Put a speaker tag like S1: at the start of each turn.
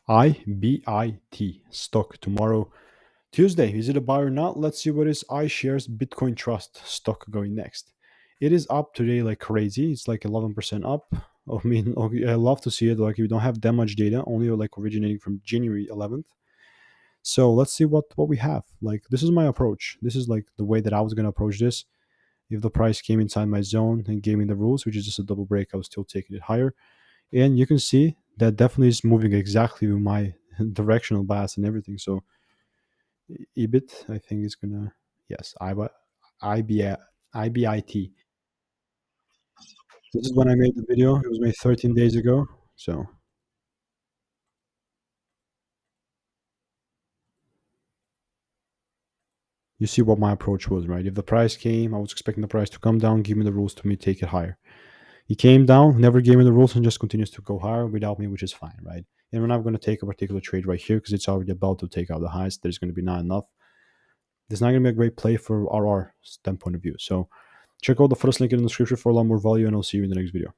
S1: IBIT stock tomorrow, Tuesday. Is it a buy or not? Let's see what is iShares Bitcoin Trust stock going next. It is up today like crazy. It's like 11% up. I mean, okay, I love to see it. Like, we don't have that much data, only like originating from January 11th. So let's see what we have. Like, this is my approach. This is like the way that I was gonna approach this. If the price came inside my zone and gave me the rules, which is just a double break, I was still taking it higher. And you can see that definitely is moving exactly with my directional bias and everything. So EBIT, I think is gonna, yes, IBI, IBIT. This is when I made the video. It was made 13 days ago. So you see what my approach was, right? If the price came, I was expecting the price to come down, give me the rules to me, take it higher. He came down, never gave me the rules, and just continues to go higher without me, which is fine, right? And we're not going to take a particular trade right here because it's already about to take out the highs. There's going to be not enough. There's not going to be a great play for RR standpoint of view. So check out the first link in the description for a lot more value, and I'll see you in the next video.